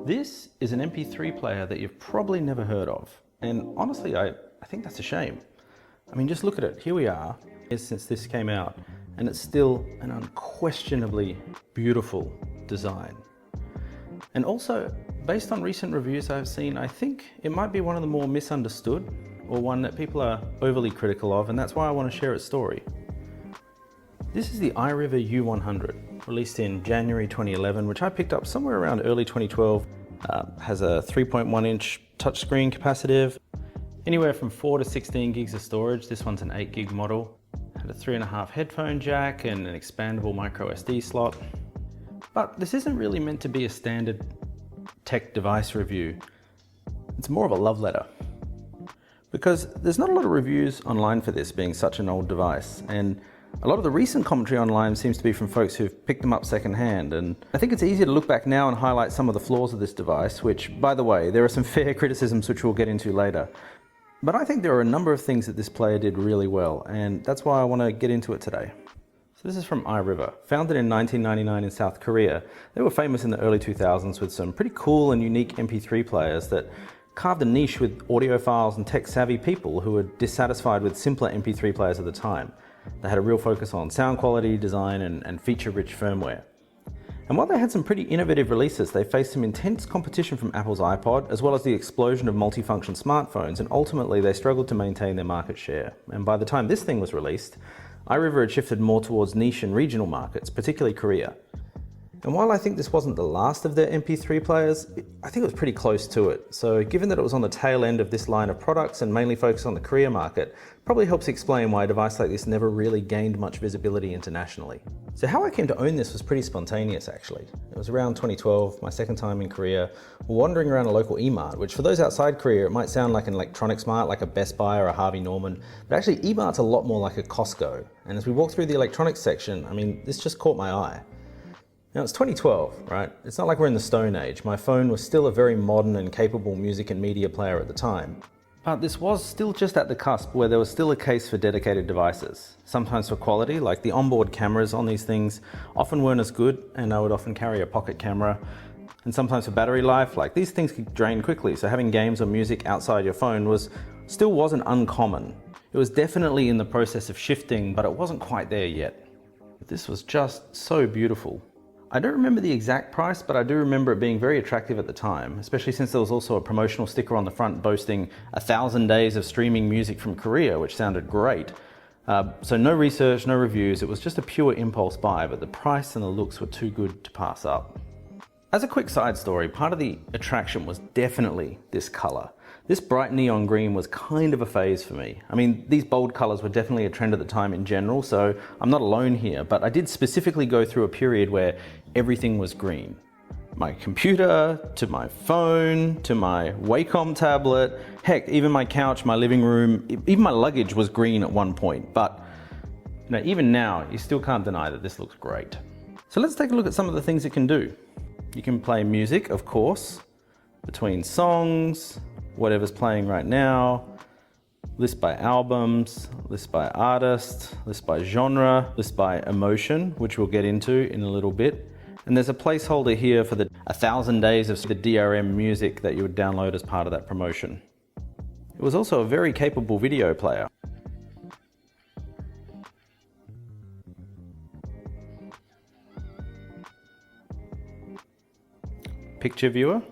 This is an MP3 player that you've probably never heard of. And honestly, I think that's a shame. I mean, just look at it. Here we are, since this came out, and it's still an unquestionably beautiful design. And also, based on recent reviews I've seen, I think it might be one of the more misunderstood, or one that people are overly critical of, and that's why I want to share its story. This is the iRiver U100, released in January 2011, which I picked up somewhere around early 2012. Has a 3.1-inch touchscreen capacitive, anywhere from 4 to 16 gigs of storage. This one's an 8 gig model. Had a 3.5 headphone jack and an expandable micro SD slot. But this isn't really meant to be a standard tech device review. It's more of a love letter. Because there's not a lot of reviews online for this being such an old device, and a lot of the recent commentary online seems to be from folks who've picked them up secondhand, and I think it's easier to look back now and highlight some of the flaws of this device, which, by the way, there are some fair criticisms which we'll get into later. But I think there are a number of things that this player did really well, and that's why I want to get into it today. So this is from iRiver, founded in 1999 in South Korea. They were famous in the early 2000s with some pretty cool and unique MP3 players that carved a niche with audiophiles and tech-savvy people who were dissatisfied with simpler MP3 players at the time. They had a real focus on sound quality, design, and feature-rich firmware. And while they had some pretty innovative releases, they faced some intense competition from Apple's iPod, as well as the explosion of multifunction smartphones, and ultimately they struggled to maintain their market share. And by the time this thing was released, iRiver had shifted more towards niche and regional markets, particularly Korea. And while I think this wasn't the last of their MP3 players, I think it was pretty close to it. So given that it was on the tail end of this line of products and mainly focused on the Korea market, probably helps explain why a device like this never really gained much visibility internationally. So how I came to own this was pretty spontaneous actually. It was around 2012, my second time in Korea, wandering around a local e-mart, which for those outside Korea, it might sound like an electronics mart, like a Best Buy or a Harvey Norman, but actually e-mart's a lot more like a Costco. And as we walked through the electronics section, I mean, this just caught my eye. Now it's 2012, right? It's not like we're in the Stone Age. My phone was still a very modern and capable music and media player at the time. But this was still just at the cusp where there was still a case for dedicated devices. Sometimes for quality, like the onboard cameras on these things often weren't as good, and I would often carry a pocket camera. And sometimes for battery life, like these things could drain quickly, so having games or music outside your phone still wasn't uncommon. It was definitely in the process of shifting, but it wasn't quite there yet. This was just so beautiful. I don't remember the exact price, but I do remember it being very attractive at the time, especially since there was also a promotional sticker on the front boasting 1,000 days of streaming music from Korea, which sounded great. So no research, no reviews, it was just a pure impulse buy, but the price and the looks were too good to pass up. As a quick side story, part of the attraction was definitely this color. This bright neon green was kind of a phase for me. I mean, these bold colors were definitely a trend at the time in general, so I'm not alone here, but I did specifically go through a period where everything was green. My computer, to my phone, to my Wacom tablet, heck, even my couch, my living room, even my luggage was green at one point. But you know, even now, you still can't deny that this looks great. So let's take a look at some of the things it can do. You can play music, of course, between songs, whatever's playing right now, list by albums, list by artist, list by genre, list by emotion, which we'll get into in a little bit. And there's a placeholder here for the 1,000 days of the DRM music that you would download as part of that promotion. It was also a very capable video player. Picture viewer.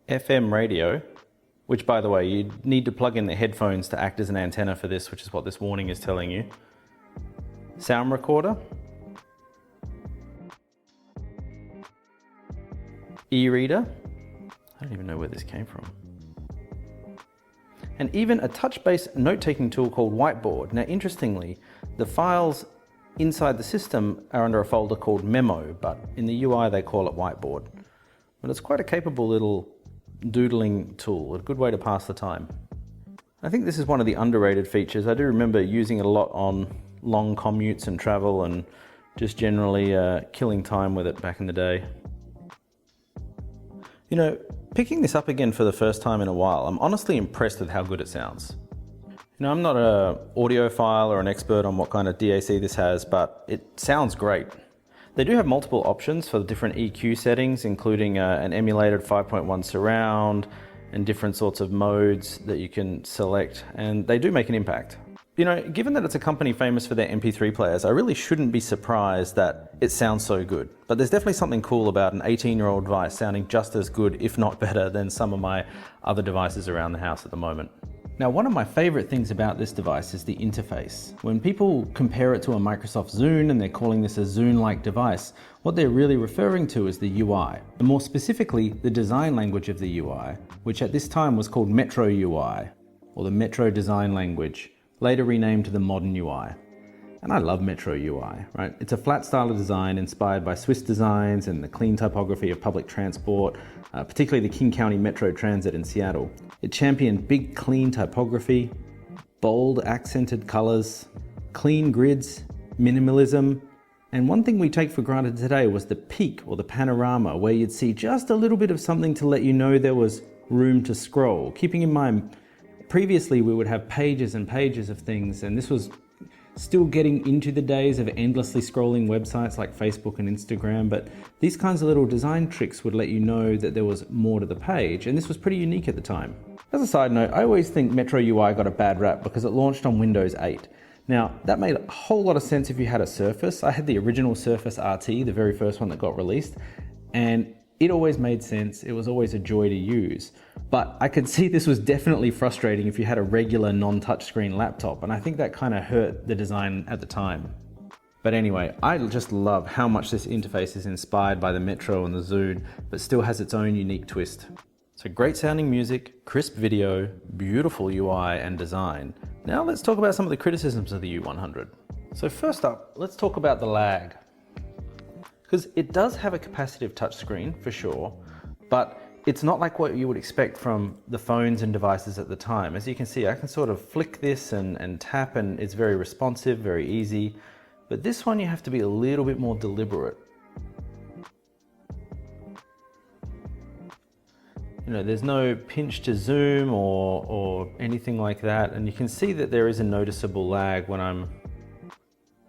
FM radio, which by the way, you need to plug in the headphones to act as an antenna for this, which is what this warning is telling you. Sound recorder. E-reader. I don't even know where this came from. And even a touch-based note-taking tool called Whiteboard. Now interestingly, the files inside the system are under a folder called Memo, but in the UI they call it Whiteboard. But it's quite a capable little doodling tool, a good way to pass the time. I think this is one of the underrated features. I do remember using it a lot on long commutes and travel and just generally killing time with it back in the day. You know, picking this up again for the first time in a while, I'm honestly impressed with how good it sounds. I'm not an audiophile or an expert on what kind of DAC this has, but it sounds great. They do have multiple options for the different EQ settings, including an emulated 5.1 surround and different sorts of modes that you can select, and they do make an impact. Given that it's a company famous for their MP3 players, I really shouldn't be surprised that it sounds so good. But there's definitely something cool about an 18-year-old device sounding just as good, if not better, than some of my other devices around the house at the moment. Now, one of my favorite things about this device is the interface. When people compare it to a Microsoft Zune and they're calling this a Zune-like device, what they're really referring to is the UI, and more specifically, the design language of the UI, which at this time was called Metro UI, or the Metro design language, later renamed to the modern UI. And I love Metro UI, right? It's a flat style of design inspired by Swiss designs and the clean typography of public transport, particularly the King County Metro Transit in Seattle. It championed big, clean typography, bold, accented colors, clean grids, minimalism, and one thing we take for granted today was the peak or the panorama, where you'd see just a little bit of something to let you know there was room to scroll. Keeping in mind, previously we would have pages and pages of things, and this was still getting into the days of endlessly scrolling websites like Facebook and Instagram, but these kinds of little design tricks would let you know that there was more to the page, and this was pretty unique at the time. As a side note, I always think Metro UI got a bad rap because it launched on Windows 8. Now, that made a whole lot of sense if you had a Surface. I had the original Surface RT, the very first one that got released, and it always made sense. It was always a joy to use. But I could see this was definitely frustrating if you had a regular non-touchscreen laptop, and I think that kind of hurt the design at the time. But anyway, I just love how much this interface is inspired by the Metro and the Zune, but still has its own unique twist. So great sounding music, crisp video, beautiful UI and design. Now let's talk about some of the criticisms of the U100. So first up, let's talk about the lag. Because it does have a capacitive touchscreen for sure, but it's not like what you would expect from the phones and devices at the time. As you can see, I can sort of flick this and tap, and it's very responsive, very easy. But this one you have to be a little bit more deliberate. There's no pinch to zoom or anything like that, and you can see that there is a noticeable lag when I'm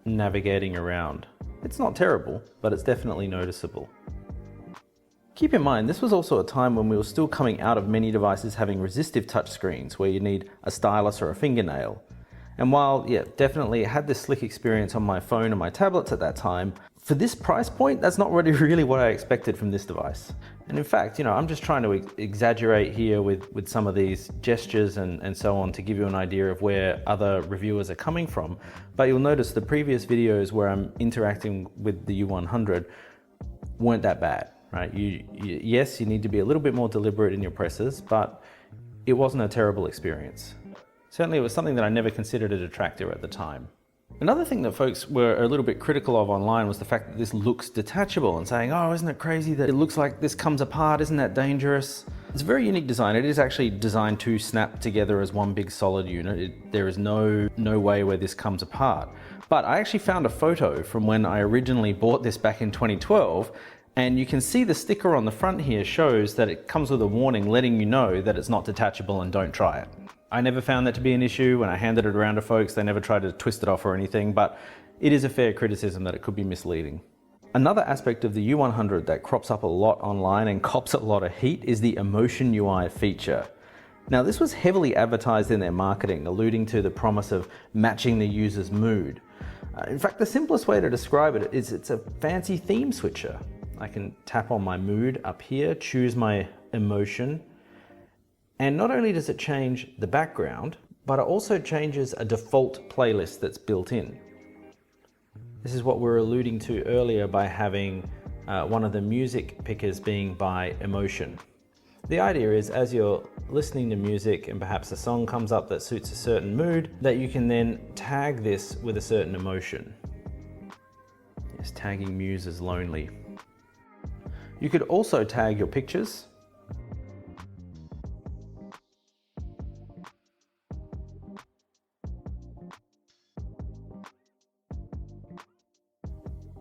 navigating around. It's not terrible, but it's definitely noticeable. Keep in mind, this was also a time when we were still coming out of many devices having resistive touchscreens where you need a stylus or a fingernail. And while, definitely it had this slick experience on my phone and my tablets at that time, for this price point, that's not really what I expected from this device. And in fact, I'm just trying to exaggerate here with some of these gestures and so on to give you an idea of where other reviewers are coming from. But you'll notice the previous videos where I'm interacting with the U100 weren't that bad, right? Yes, you need to be a little bit more deliberate in your presses, but it wasn't a terrible experience. Certainly it was something that I never considered a detractor at the time. Another thing that folks were a little bit critical of online was the fact that this looks detachable, and saying, oh, isn't it crazy that it looks like this comes apart? Isn't that dangerous? It's a very unique design. It is actually designed to snap together as one big solid unit. There is no way where this comes apart. But I actually found a photo from when I originally bought this back in 2012, and you can see the sticker on the front here shows that it comes with a warning letting you know that it's not detachable and don't try it. I never found that to be an issue. When I handed it around to folks, they never tried to twist it off or anything, but it is a fair criticism that it could be misleading. Another aspect of the U100 that crops up a lot online and cops a lot of heat is the Emotion UI feature. Now, this was heavily advertised in their marketing, alluding to the promise of matching the user's mood. In fact, the simplest way to describe it is it's a fancy theme switcher. I can tap on my mood up here, choose my emotion, and not only does it change the background, but it also changes a default playlist that's built in. This is what we were alluding to earlier by having one of the music pickers being by emotion. The idea is, as you're listening to music and perhaps a song comes up that suits a certain mood, that you can then tag this with a certain emotion. Yes, tagging Muse as lonely. You could also tag your pictures.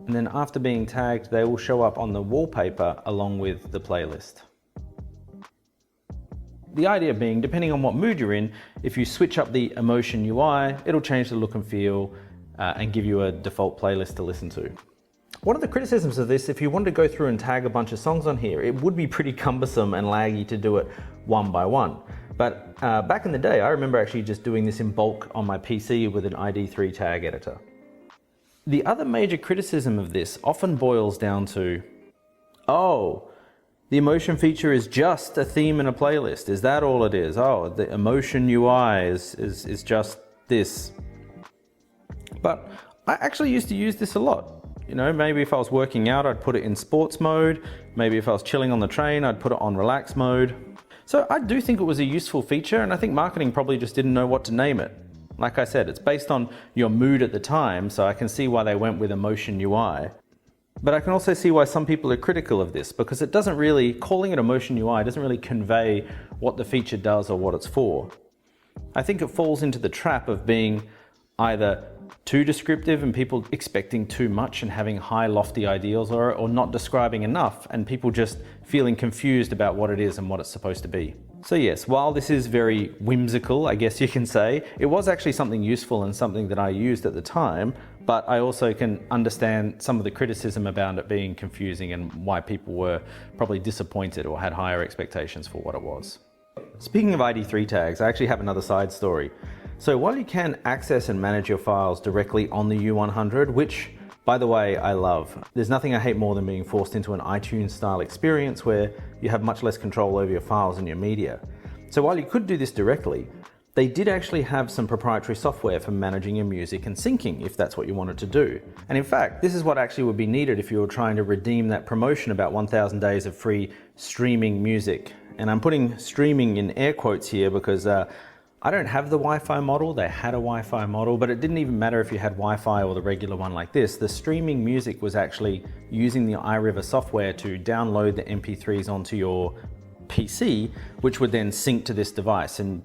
And then after being tagged, they will show up on the wallpaper along with the playlist. The idea being, depending on what mood you're in, if you switch up the emotion UI, it'll change the look and feel and give you a default playlist to listen to. One of the criticisms of this, if you wanted to go through and tag a bunch of songs on here, it would be pretty cumbersome and laggy to do it one by one. But back in the day, I remember actually just doing this in bulk on my PC with an ID3 tag editor. The other major criticism of this often boils down to, oh, the emotion feature is just a theme in a playlist. Is that all it is? Oh, the emotion UI is just this. But I actually used to use this a lot. You know, maybe if I was working out, I'd put it in sports mode. Maybe if I was chilling on the train, I'd put it on relax mode. So I do think it was a useful feature, and I think marketing probably just didn't know what to name it. Like I said, it's based on your mood at the time, so I can see why they went with emotion UI. But I can also see why some people are critical of this, because it doesn't really, calling it emotion UI doesn't really convey what the feature does or what it's for. I think it falls into the trap of being either too descriptive and people expecting too much and having high lofty ideals, or not describing enough and people just feeling confused about what it is and what it's supposed to be. So yes, while this is very whimsical, I guess you can say, it was actually something useful and something that I used at the time, but I also can understand some of the criticism about it being confusing and why people were probably disappointed or had higher expectations for what it was. Speaking of ID3 tags, I actually have another side story. So while you can access and manage your files directly on the U100, which, by the way, I love. There's nothing I hate more than being forced into an iTunes style experience where you have much less control over your files and your media. So while you could do this directly, they did actually have some proprietary software for managing your music and syncing if that's what you wanted to do. And in fact, this is what actually would be needed if you were trying to redeem that promotion about 1,000 days of free streaming music. And I'm putting streaming in air quotes here because I don't have the Wi-Fi model. They had a Wi-Fi model, but it didn't even matter if you had Wi-Fi or the regular one like this. The streaming music was actually using the iRiver software to download the MP3s onto your PC, which would then sync to this device, and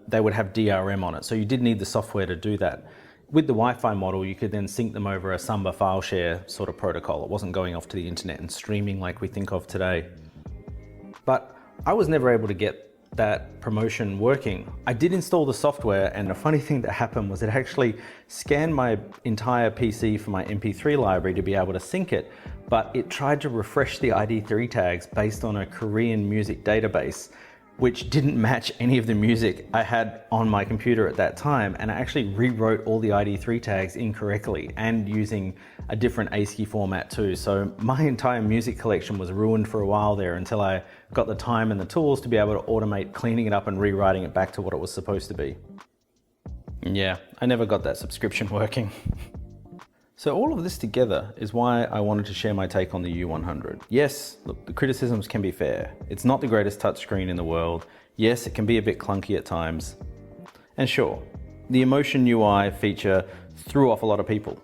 they would have DRM on it. So you did need the software to do that. With the Wi-Fi model, you could then sync them over a Samba file share sort of protocol. It wasn't going off to the internet and streaming like we think of today. But I was never able to get that promotion working. I did install the software, and the funny thing that happened was it actually scanned my entire PC for my MP3 library to be able to sync it, but it tried to refresh the ID3 tags based on a Korean music database, which didn't match any of the music I had on my computer at that time, and I actually rewrote all the ID3 tags incorrectly and using a different ASCII format too. So my entire music collection was ruined for a while there until I got the time and the tools to be able to automate cleaning it up and rewriting it back to what it was supposed to be. And yeah, I never got that subscription working. So all of this together is why I wanted to share my take on the U100. Yes, look, the criticisms can be fair. It's not the greatest touchscreen in the world. Yes, it can be a bit clunky at times. And sure, the emotion UI feature threw off a lot of people.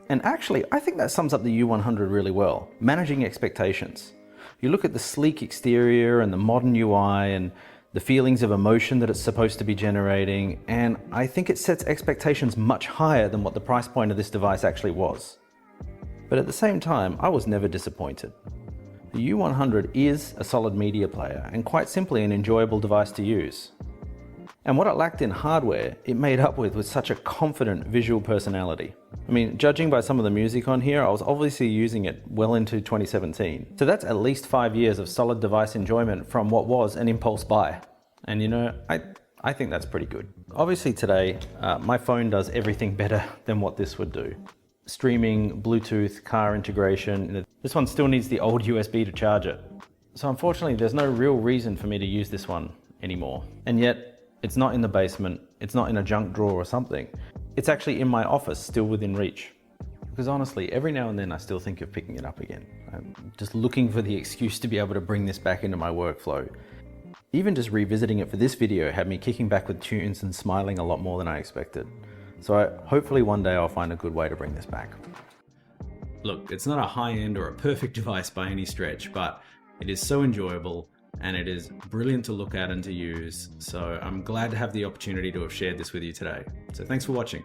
And actually, I think that sums up the U100 really well. Managing expectations. You look at the sleek exterior and the modern UI and the feelings of emotion that it's supposed to be generating, and I think it sets expectations much higher than what the price point of this device actually was. But at the same time, I was never disappointed. The U100 is a solid media player and quite simply an enjoyable device to use. And what it lacked in hardware, it made up with such a confident visual personality. I mean, judging by some of the music on here, I was obviously using it well into 2017. So that's at least 5 years of solid device enjoyment from what was an impulse buy. And you know, I think that's pretty good. Obviously today, my phone does everything better than what this would do. Streaming, Bluetooth, car integration. This one still needs the old USB to charge it. So unfortunately, there's no real reason for me to use this one anymore. And yet, it's not in the basement, it's not in a junk drawer or something. It's actually in my office, still within reach. Because honestly, every now and then I still think of picking it up again. I'm just looking for the excuse to be able to bring this back into my workflow. Even just revisiting it for this video had me kicking back with tunes and smiling a lot more than I expected. So hopefully one day I'll find a good way to bring this back. Look, it's not a high-end or a perfect device by any stretch, but it is so enjoyable and it is brilliant to look at and to use. So I'm glad to have the opportunity to have shared this with you today. So thanks for watching.